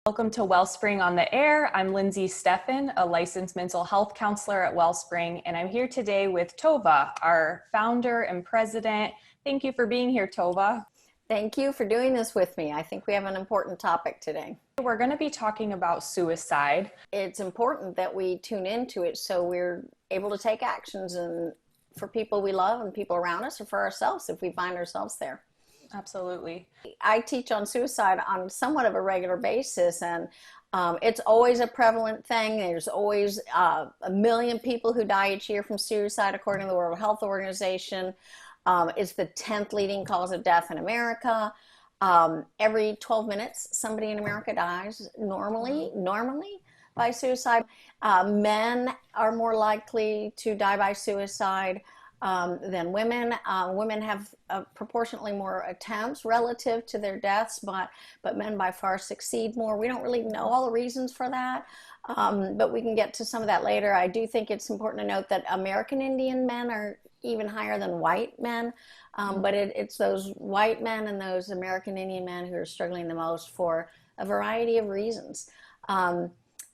Welcome to Wellspring on the Air. I'm Lindsay Steffen, a licensed mental health counselor at Wellspring, and I'm here today with Tova, our founder and president. Thank you for being here, Tova. Thank you for doing this with me. I think we have an important topic today. We're going to be talking about suicide. It's important that we tune into it so we're able to take actions and for people we love and people around us, or for ourselves if we find ourselves there. Absolutely. I teach on suicide on somewhat of a regular basis, and it's always a prevalent thing. There's always a million people who die each year from suicide, according to the World Health Organization. It's the 10th leading cause of death in America. Every 12 minutes, somebody in America dies normally by suicide. Men are more likely to die by suicide than women. Women have proportionately more attempts relative to their deaths, but men by far succeed more. We don't really know all the reasons for that, but we can get to some of that later. I do think it's important to note that American Indian men are even higher than white men, but it's those white men and those American Indian men who are struggling the most for a variety of reasons.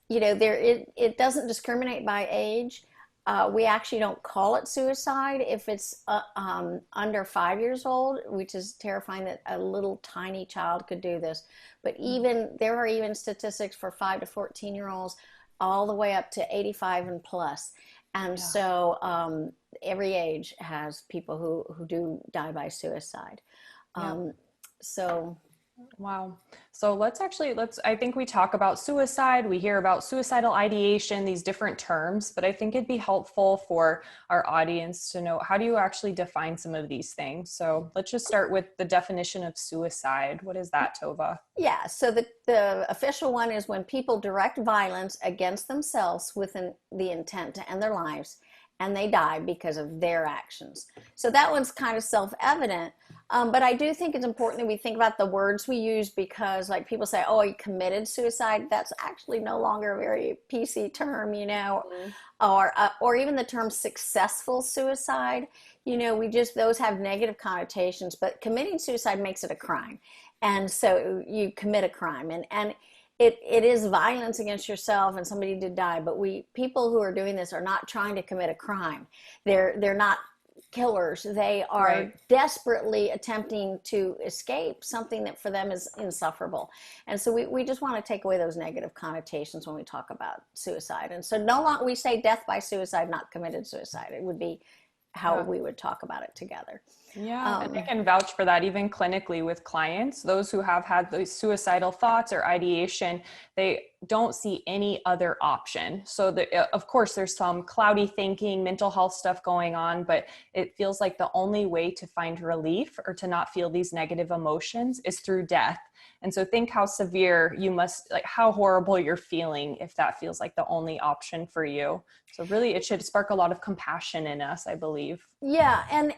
It doesn't discriminate by age. We actually don't call it suicide if it's under 5 years old, which is terrifying that a little tiny child could do this. But there are even statistics for 5 to 14-year-olds all the way up to 85 and plus. And so every age has people who do die by suicide. Wow. So I think we talk about suicide, we hear about suicidal ideation, these different terms, but I think it'd be helpful for our audience to know, how do you actually define some of these things? So let's just start with the definition of suicide. What is that, Tova? Yeah, so the official one is when people direct violence against themselves with the intent to end their lives, and they die because of their actions. So that one's kind of self-evident, but I do think it's important that we think about the words we use, because like people say, oh, he committed suicide. That's actually no longer a very PC term, or even the term successful suicide. Those have negative connotations, but committing suicide makes it a crime. And so you commit a crime, and it is violence against yourself, and somebody did die, but people who are doing this are not trying to commit a crime. They're not killers. They are desperately attempting to escape something that for them is insufferable. And so we just want to take away those negative connotations when we talk about suicide. And so no longer we say death by suicide, not committed suicide. It would be how we would talk about it together. Yeah, and I can vouch for that even clinically with clients. Those who have had those suicidal thoughts or ideation, they don't see any other option. So of course, there's some cloudy thinking, mental health stuff going on, but it feels like the only way to find relief or to not feel these negative emotions is through death. And so think how severe how horrible you're feeling if that feels like the only option for you. So really, it should spark a lot of compassion in us, I believe. Yeah, and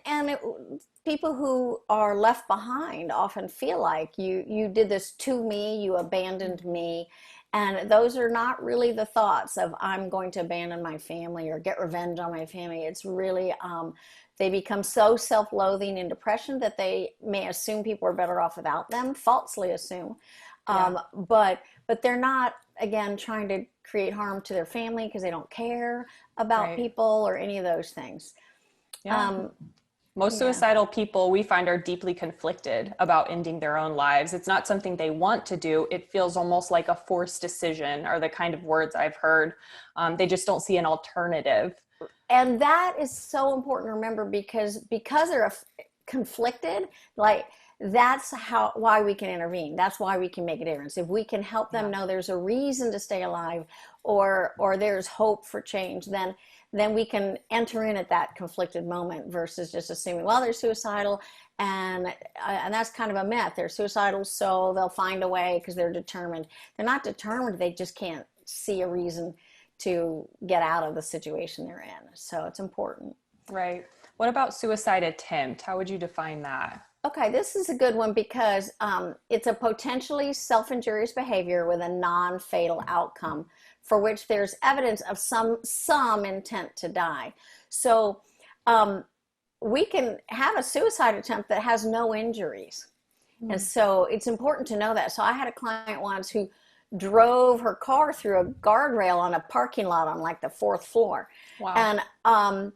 people who are left behind often feel like you did this to me, you abandoned me. And those are not really the thoughts of I'm going to abandon my family or get revenge on my family. It's really, they become so self-loathing and depression that they may assume people are better off without them, falsely assume. But they're not, again, trying to create harm to their family because they don't care about people or any of those things. Most suicidal people we find are deeply conflicted about ending their own lives. It's not something they want to do. It feels almost like a forced decision, are the kind of words I've heard. They just don't see an alternative. And that is so important to remember, because they're conflicted, like that's why we can intervene. That's why we can make a difference. If we can help them know there's a reason to stay alive, or there's hope for change, then we can enter in at that conflicted moment versus just assuming, well, they're suicidal, and that's kind of a myth. They're suicidal, so they'll find a way because they're determined. They're not determined. They just can't see a reason to get out of the situation they're in. So it's important. Right. What about suicide attempt? How would you define that? Okay, this is a good one because it's a potentially self-injurious behavior with a non-fatal outcome for which there's evidence of some intent to die. So we can have a suicide attempt that has no injuries. And so it's important to know that. So I had a client once who drove her car through a guardrail on a parking lot on like the fourth floor. Wow. And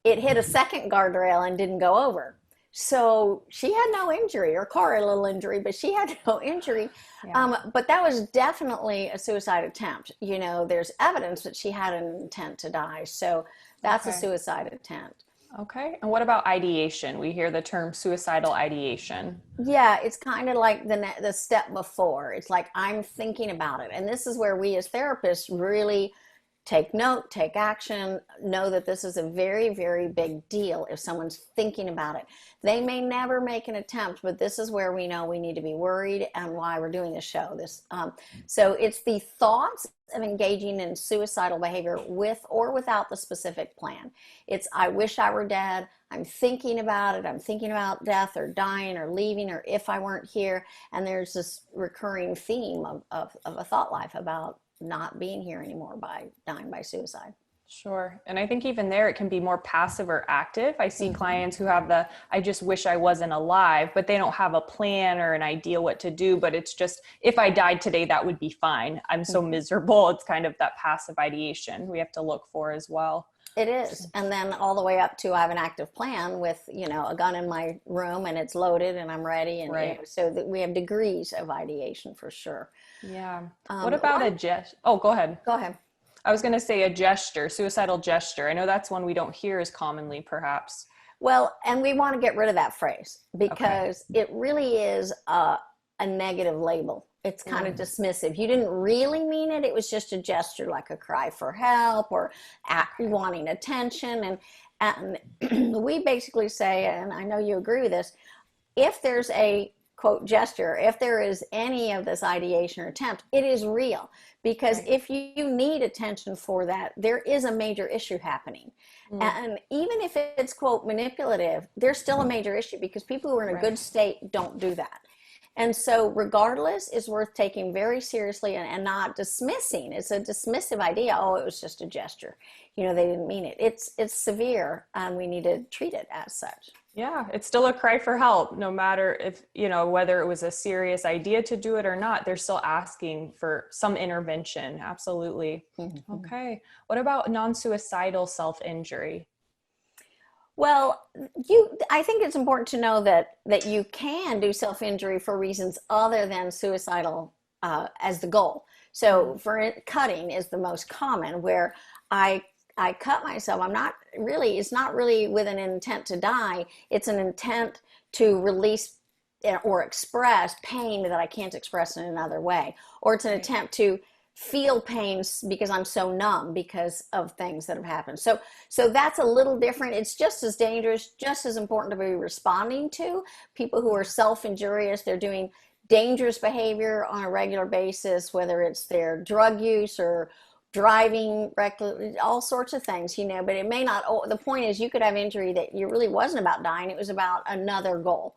it hit a second guardrail and didn't go over. So she had no injury. Her car had a little injury, but she had no injury. Yeah. But that was definitely a suicide attempt. You know, there's evidence that she had an intent to die. So that's a Okay. suicide attempt. Okay. And what about ideation? We hear the term suicidal ideation. Yeah, it's kind of like the step before. It's like I'm thinking about it. And this is where we as therapists really take note, take action, know that this is a very, very big deal if someone's thinking about it. They may never make an attempt, but this is where we know we need to be worried and why we're doing this show. So it's the thoughts of engaging in suicidal behavior with or without the specific plan. It's, I wish I were dead. I'm thinking about it. I'm thinking about death or dying or leaving or if I weren't here. And there's this recurring theme of a thought life about not being here anymore by dying by suicide. Sure. And I think even there, it can be more passive or active. I see clients who have the, I just wish I wasn't alive, but they don't have a plan or an idea what to do. But it's just, if I died today, that would be fine. I'm so miserable. It's kind of that passive ideation we have to look for as well. It is. And then all the way up to I have an active plan with, you know, a gun in my room and it's loaded and I'm ready. And Right. you know, so that we have degrees of ideation for sure. Yeah. What about a gesture? Oh, go ahead. Go ahead. I was going to say a gesture, suicidal gesture. I know that's one we don't hear as commonly, perhaps. Well, and we want to get rid of that phrase because it really is a negative label. It's kind of dismissive. You didn't really mean it. It was just a gesture, like a cry for help or wanting attention. And we basically say, and I know you agree with this, if there's a quote gesture, if there is any of this ideation or attempt, it is real. Because if you need attention for that, there is a major issue happening. And even if it's quote manipulative, there's still a major issue because people who are in a good state don't do that. And so regardless, is worth taking very seriously and not dismissing. It's a dismissive idea. Oh, it was just a gesture. You know, they didn't mean it. It's severe and we need to treat it as such. Yeah, it's still a cry for help, no matter if, you know, whether it was a serious idea to do it or not, they're still asking for some intervention. Absolutely. Okay. What about non-suicidal self-injury? Well, I think it's important to know that you can do self-injury for reasons other than suicidal as the goal. So cutting is the most common where I cut myself. It's not really with an intent to die. It's an intent to release or express pain that I can't express in another way. Or it's an attempt to feel pain because I'm so numb because of things that have happened. So that's a little different. It's just as dangerous, just as important to be responding to. People who are self-injurious, they're doing dangerous behavior on a regular basis, whether it's their drug use or driving recklessly, all sorts of things, you know, but it may not, the point is you could have injury that you really wasn't about dying. It was about another goal.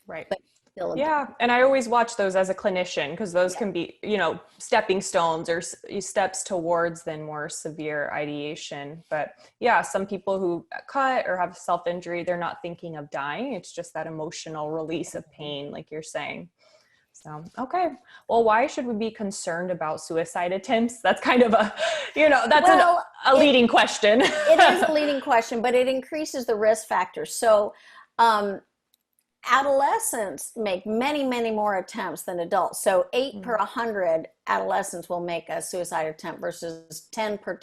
Right. But still Yeah. And I always watch those as a clinician because those can be, you know, stepping stones or steps towards then more severe ideation. But yeah, some people who cut or have self-injury, they're not thinking of dying. It's just that emotional release of pain, like you're saying. So, okay. Well, why should we be concerned about suicide attempts? That's kind of a, you know, that's a leading question. It is a leading question, but it increases the risk factors. So, adolescents make many, many more attempts than adults. So 8 per 100 adolescents will make a suicide attempt versus 10 per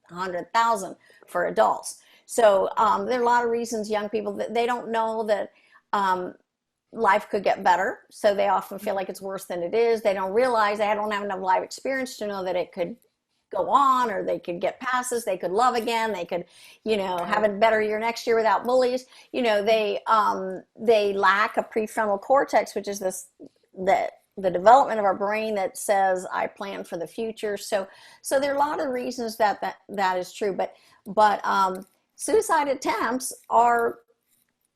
100,000 for adults. So there are a lot of reasons young people, that they don't know that life could get better. So they often feel like it's worse than it is. They don't realize, they don't have enough life experience to know that it could go on, or they could get past this, they could love again, they could, you know, have a better year next year without bullies. You know, they lack a prefrontal cortex, which is the development of our brain that says I plan for the future. So there are a lot of reasons that is true, but suicide attempts are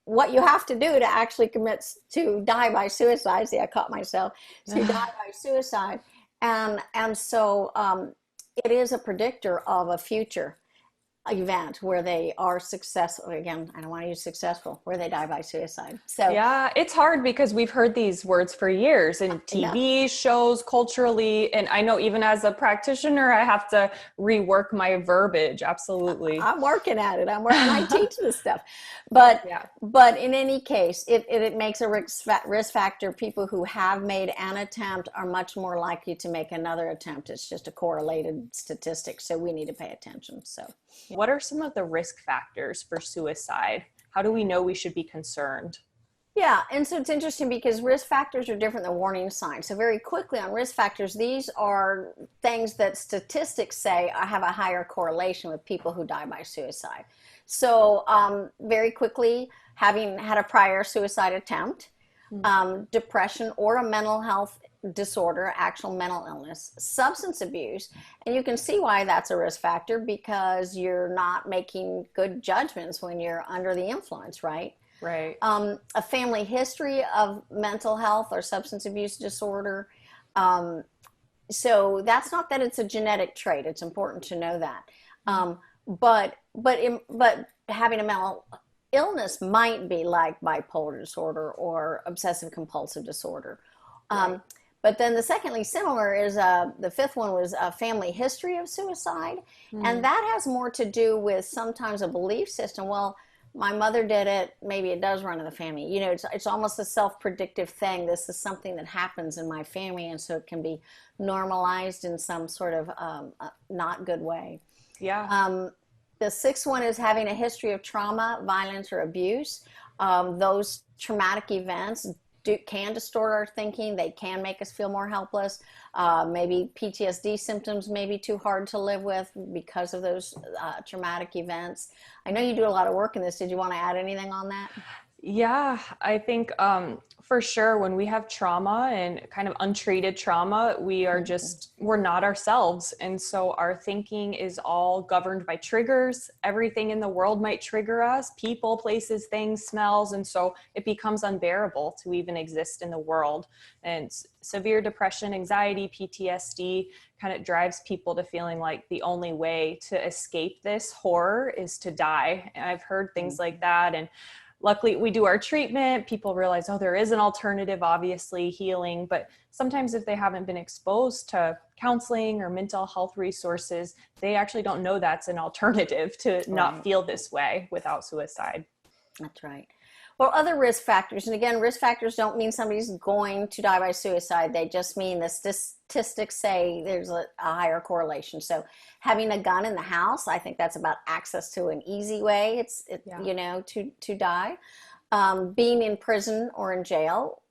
what you have to do to actually to die by suicide. See, I caught myself, to die by suicide. And so it is a predictor of a future. event where they are successful. Again, I don't want to use successful, where they die by suicide. So Yeah, it's hard because we've heard these words for years in enough. TV shows, culturally. And I know even as a practitioner, I have to rework my verbiage. Absolutely. I'm working at it. I teach this stuff, but Yeah. in any case, it makes a risk factor. People who have made an attempt are much more likely to make another attempt. It's just a correlated statistic, so we need to pay attention. So, What are some of the risk factors for suicide? How do we know we should be concerned? yeah, and so it's interesting because risk factors are different than warning signs. So very quickly on risk factors, these are things that statistics say have a higher correlation with people who die by suicide. So very quickly, having had a prior suicide attempt, depression or a mental health disorder, actual mental illness, substance abuse, and you can see why that's a risk factor because you're not making good judgments when you're under the influence, right? Right. A family history of mental health or substance abuse disorder. So that's not that it's a genetic trait. It's important to know that. But having a mental illness might be like bipolar disorder or obsessive compulsive disorder. Right. But then the secondly similar is the fifth one was a family history of suicide, and that has more to do with sometimes a belief system. Well, my mother did it, maybe it does run in the family. You know, it's almost a self-predictive thing. This is something that happens in my family, and so it can be normalized in some sort of not good way. Yeah. The sixth one is having a history of trauma, violence, or abuse. Those traumatic events can distort our thinking. They can make us feel more helpless. Maybe PTSD symptoms may be too hard to live with because of those traumatic events. I know you do a lot of work in this. Did you want to add anything on that? Yeah, I think for sure when we have trauma and kind of untreated trauma, we're not ourselves. And so our thinking is all governed by triggers. Everything in the world might trigger us, people, places, things, smells. And so it becomes unbearable to even exist in the world. And severe depression, anxiety, PTSD kind of drives people to feeling like the only way to escape this horror is to die. And I've heard things like that. And luckily we do our treatment, people realize, oh, there is an alternative, obviously healing, but sometimes if they haven't been exposed to counseling or mental health resources, they actually don't know that's an alternative to not feel this way without suicide. That's right. Well, other risk factors, and again, risk factors don't mean somebody's going to die by suicide. They just mean the statistics say there's a higher correlation. So having a gun in the house, I think that's about access to an easy way, to die. Being in prison or in jail,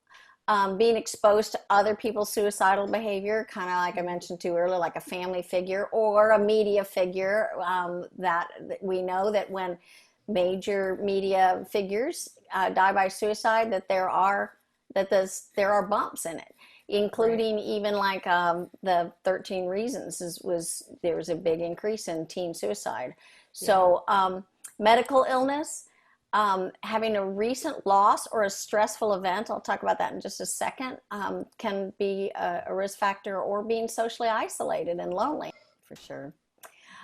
being exposed to other people's suicidal behavior, kind of like I mentioned to earlier, like a family figure or a media figure, that we know that when major media figures die by suicide, that there are bumps in it, including even like the 13 Reasons there was a big increase in teen suicide. So medical illness, having a recent loss or a stressful event, I'll talk about that in just a second, can be a risk factor, or being socially isolated and lonely, for sure.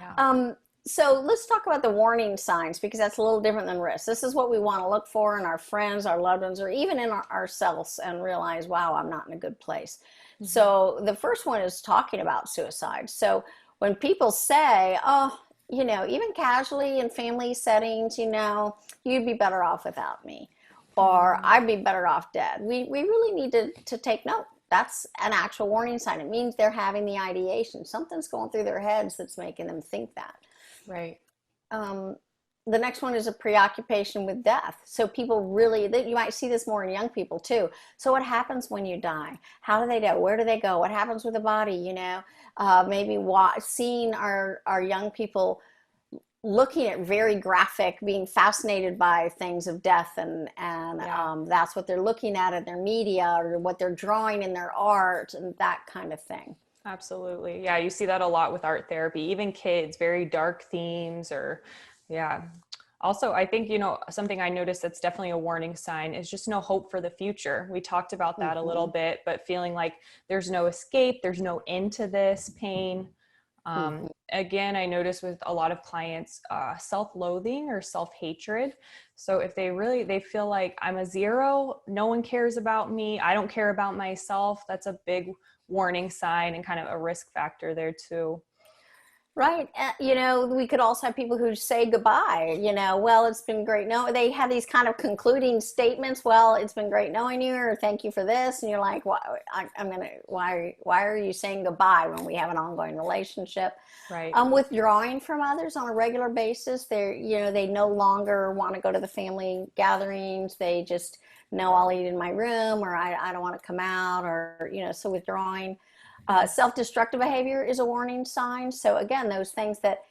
Yeah. So let's talk about the warning signs, because that's a little different than risk. This is what we want to look for in our friends, our loved ones, or even in ourselves, and realize, wow, I'm not in a good place. Mm-hmm. So the first one is talking about suicide. So when people say, oh, even casually in family settings, you'd be better off without me, or I'd be better off dead. We really need to take note. That's an actual warning sign. It means they're having the ideation. Something's going through their heads that's making them think that. Right. The next one is a preoccupation with death. So people really, you might see this more in young people too. So what happens when you die? How do they die? Where do they go? What happens with the body? Maybe seeing our young people looking at very graphic, being fascinated by things of death, and that's what they're looking at in their media, or what they're drawing in their art, and that kind of thing. Absolutely. Yeah, you see that a lot with art therapy, even kids, very dark themes, or yeah. Also, I think, something I noticed that's definitely a warning sign is just no hope for the future. We talked about that a little bit, but feeling like there's no escape, there's no end to this pain. Mhm. Again, I notice with a lot of clients, self-loathing or self-hatred. So if they feel like I'm a zero, no one cares about me, I don't care about myself, that's a big warning sign and kind of a risk factor there too. Right. We could also have people who say goodbye, well, it's been great. No, they have these kind of concluding statements. Well, it's been great knowing you, or thank you for this. And you're like, why are you saying goodbye when we have an ongoing relationship? Right. Withdrawing from others on a regular basis. They no longer want to go to the family gatherings. They just know I'll eat in my room, or I don't want to come out, or, so withdrawing. Self-destructive behavior is a warning sign. So again, those things that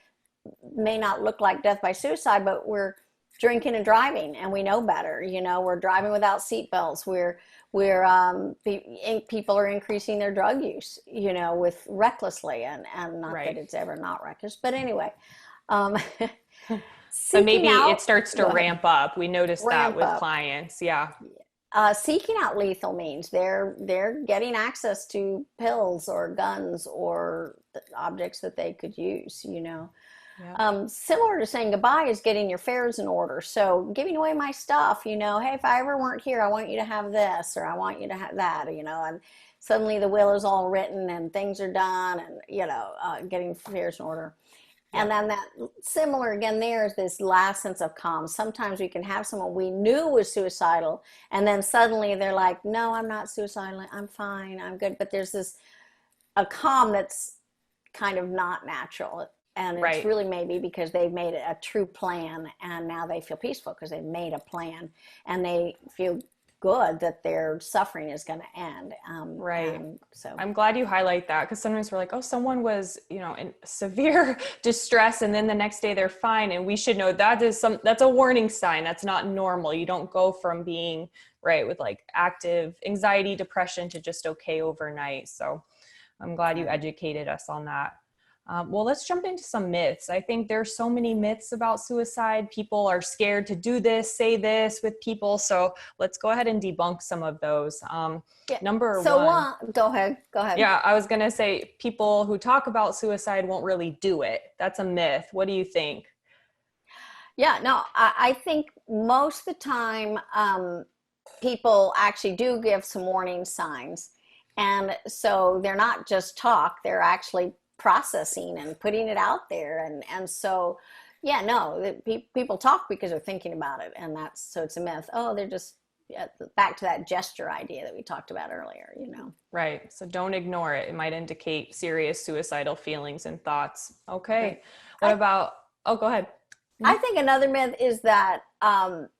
may not look like death by suicide, but we're drinking and driving, and we know better. We're driving without seatbelts. People are increasing their drug use, with recklessly, and not that Right. it's ever not reckless, but anyway, um, But seeking maybe out. it starts to Go ahead. ramp up. We notice that Ramp with up. clients. Yeah. Seeking out lethal means they're getting access to pills or guns or objects that they could use. Yeah. Similar to saying goodbye is getting your affairs in order. So giving away my stuff, hey, if I ever weren't here, I want you to have this, or I want you to have that, and suddenly the will is all written and things are done, and getting affairs in order. And Yep. then that similar again, there's this last sense of calm. Sometimes we can have someone we knew was suicidal, and then suddenly they're like, no, I'm not suicidal, I'm fine, I'm good. But there's this a calm that's kind of not natural. And it's Right. really maybe because they've made a true plan, and now they feel peaceful because they've made a plan, and they feel good that their suffering is going to end. Right. So I'm glad you highlight that, because sometimes we're like, oh, someone was, in severe distress, and then the next day they're fine. And we should know that's a warning sign. That's not normal. You don't go from being right with like active anxiety, depression to just okay overnight. So I'm glad you right. educated us on that. Well, let's jump into some myths. I think there's so many myths about suicide. People are scared to do this, say this with people. So let's go ahead and debunk some of those. Yeah. Number So one, go ahead. yeah, I was going to say people who talk about suicide won't really do it. That's a myth. What do you think? Yeah, no, I think most of the time, people actually do give some warning signs. And so they're not just talk, they're actually processing and putting it out there. And so, yeah, no, people talk because they're thinking about it. And so it's a myth. Oh, they're just, yeah, back to that gesture idea that we talked about earlier. Right. So don't ignore it. It might indicate serious suicidal feelings and thoughts. Right. Okay. What I, about, oh, go ahead. I think another myth is that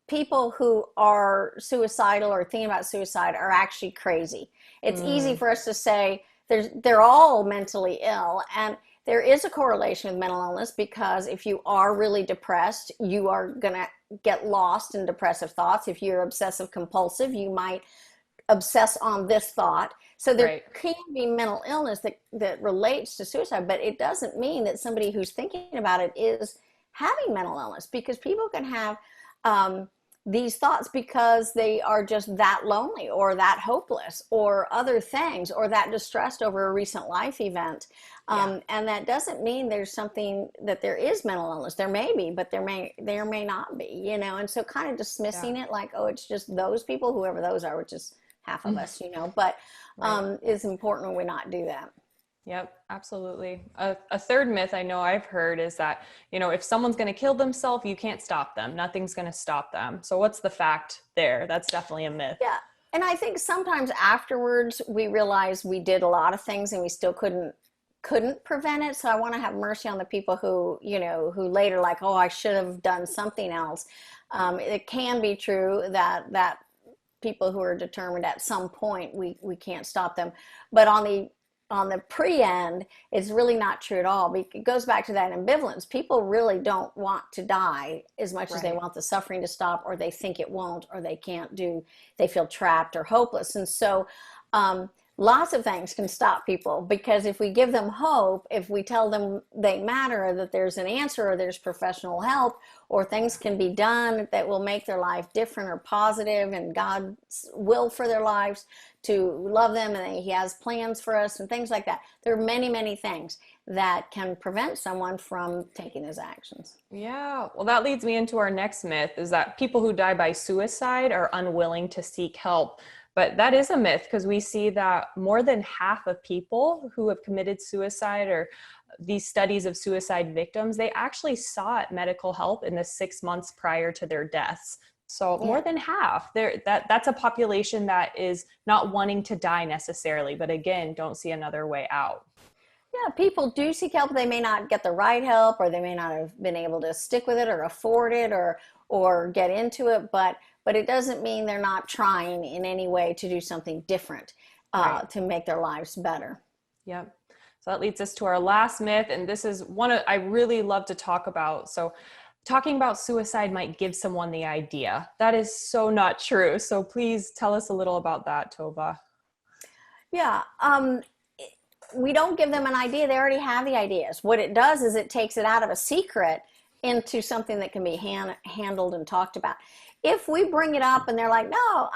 people who are suicidal or thinking about suicide are actually crazy. It's easy Mm, for us to say they're all mentally ill, and there is a correlation with mental illness, because if you are really depressed, you are going to get lost in depressive thoughts. If you're obsessive compulsive, you might obsess on this thought. So there right. can be mental illness that relates to suicide, but it doesn't mean that somebody who's thinking about it is having mental illness, because people can have these thoughts because they are just that lonely or that hopeless or other things or that distressed over a recent life event. Yeah. And that doesn't mean there's something that there is mental illness. There may be, but there may not be. And so kind of Yeah. dismissing it like, oh, it's just those people, whoever those are, which is half of us. But Right. it's important when we not do that. Yep, absolutely. A third myth I know I've heard is that, if someone's going to kill themselves, you can't stop them. Nothing's going to stop them. So what's the fact there? That's definitely a myth. Yeah. And I think sometimes afterwards we realize we did a lot of things and we still couldn't prevent it. So I want to have mercy on the people who later like, oh, I should have done something else. It can be true that people who are determined at some point we can't stop them. But on the pre-end, it's really not true at all. It goes back to that ambivalence. People really don't want to die as much as they Right. want the suffering to stop, or they think it won't, or they can't do, they feel trapped or hopeless. And so Lots of things can stop people, because if we give them hope, if we tell them they matter, or that there's an answer, or there's professional help, or things can be done that will make their life different or positive, and God's will for their lives to love them, and He has plans for us and things like that. There are many, many things that can prevent someone from taking those actions. Yeah. Well, that leads me into our next myth, is that people who die by suicide are unwilling to seek help. But that is a myth, because we see that more than half of people who have committed suicide, or these studies of suicide victims, they actually sought medical help in the 6 months prior to their deaths. So Yeah. more than half, that's a population that is not wanting to die necessarily, but again, don't see another way out. Yeah, people do seek help. They may not get the right help, or they may not have been able to stick with it or afford it, or get into it, but it doesn't mean they're not trying in any way to do something different, Right. to make their lives better. Yep. So that leads us to our last myth, and this is one I really love to talk about. So talking about suicide might give someone the idea. That is so not true. So please tell us a little about that, Tova. Yeah, we don't give them an idea. They already have the ideas. What it does is it takes it out of a secret into something that can be handled and talked about. If we bring it up and they're like, no,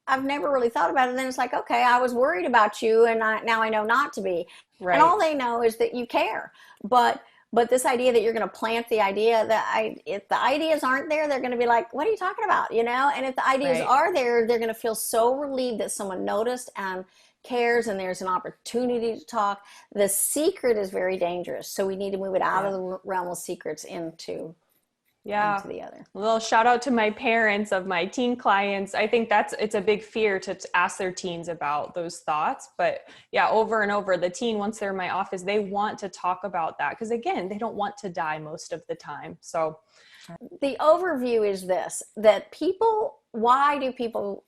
I've never really thought about it, then it's like, okay, I was worried about you, and now I know not to be. And all Right. they know is that you care. But this idea that you're going to plant the idea, that if the ideas aren't there, they're going to be like, what are you talking about? And if the ideas Right. are there, they're going to feel so relieved that someone noticed and cares, and there's an opportunity to talk. The secret is very dangerous, so we need to move it out Yeah. of the realm of secrets into Yeah. the other. A little shout out to my parents of my teen clients. I think it's a big fear to ask their teens about those thoughts. But yeah, over and over, the teen, once they're in my office, they want to talk about that, because again, they don't want to die most of the time. So The overview is this: that why do people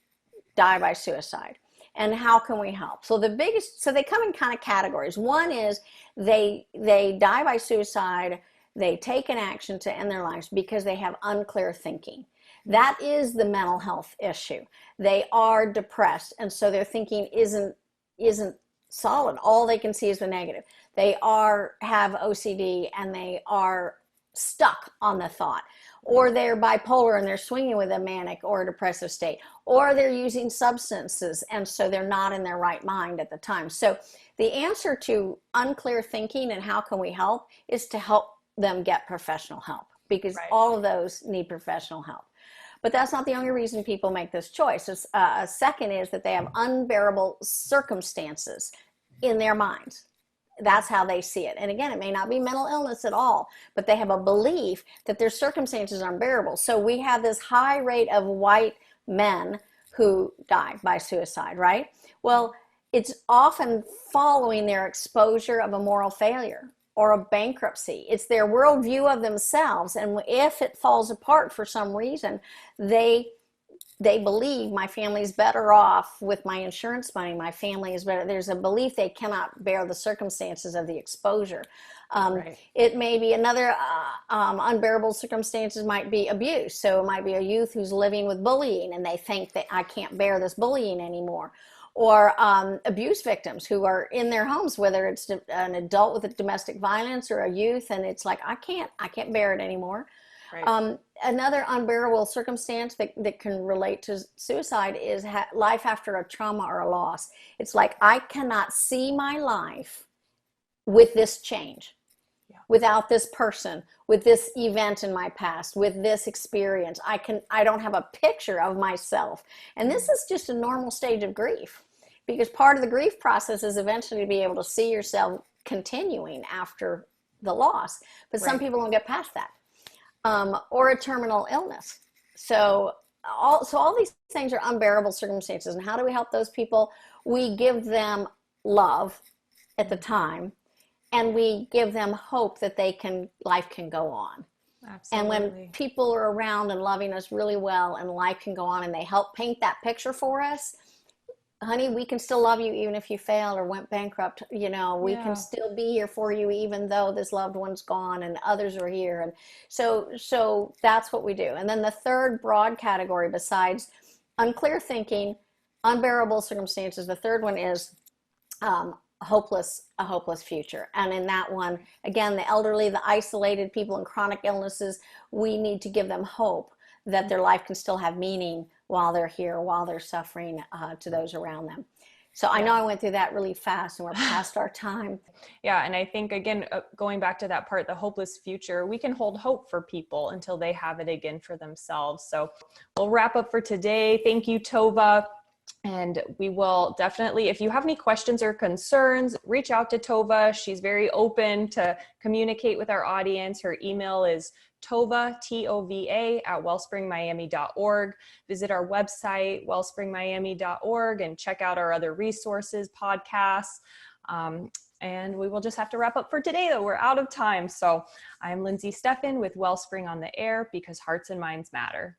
die by suicide, and how can we help? So they come in kind of categories. One is they die by suicide, they take an action to end their lives because they have unclear thinking. That is the mental health issue. They are depressed, and so their thinking isn't solid. All they can see is the negative. They have OCD, and they are stuck on the thought, or they're bipolar and they're swinging with a manic or a depressive state, or they're using substances, and so they're not in their right mind at the time. So the answer to unclear thinking and how can we help is to help them get professional help, because right. all of those need professional help. But that's not the only reason people make this choice. A second is that they have unbearable circumstances in their minds. That's how they see it. And again, it may not be mental illness at all, but they have a belief that their circumstances are unbearable. So we have this high rate of white men who die by suicide, right? Well, it's often following their exposure of a moral failure or a bankruptcy. It's their worldview of themselves. And if it falls apart for some reason, they believe my family's better off with my insurance money. My family is better. There's a belief they cannot bear the circumstances of the exposure. Right. It may be another unbearable circumstances might be abuse. So it might be a youth who's living with bullying, and they think that I can't bear this bullying anymore. Or abuse victims who are in their homes, whether it's an adult with a domestic violence or a youth, and it's like, I can't bear it anymore. Right. Another unbearable circumstance that can relate to suicide is life after a trauma or a loss. It's like, I cannot see my life with this change, without this person, with this event in my past, with this experience. I don't have a picture of myself. And this is just a normal stage of grief, because part of the grief process is eventually to be able to see yourself continuing after the loss. But some people don't get past that. Or a terminal illness. So all these things are unbearable circumstances. And how do we help those people? We give them love at the time, and we give them hope that life can go on. Absolutely. And when people are around and loving us really well, and life can go on, and they help paint that picture for us, honey, we can still love you even if you failed or went bankrupt. We can still be here for you even though this loved one's gone and others are here. And so that's what we do. And then the third broad category, besides unclear thinking, unbearable circumstances, the third one is a hopeless future. And in that one, again, the elderly, the isolated people in chronic illnesses, we need to give them hope that their life can still have meaning while they're here, while they're suffering to those around them. So I know I went through that really fast and we're past our time. Yeah. And I think, again, going back to that part, the hopeless future, we can hold hope for people until they have it again for themselves. So we'll wrap up for today. Thank you, Tova. And we will definitely, if you have any questions or concerns, reach out to Tova. She's very open to communicate with our audience. Her email is Tova, Tova, at wellspringmiami.org. Visit our website, wellspringmiami.org, and check out our other resources, podcasts. And we will just have to wrap up for today, though. We're out of time. So I'm Lindsay Steffen with Wellspring on the Air, because hearts and minds matter.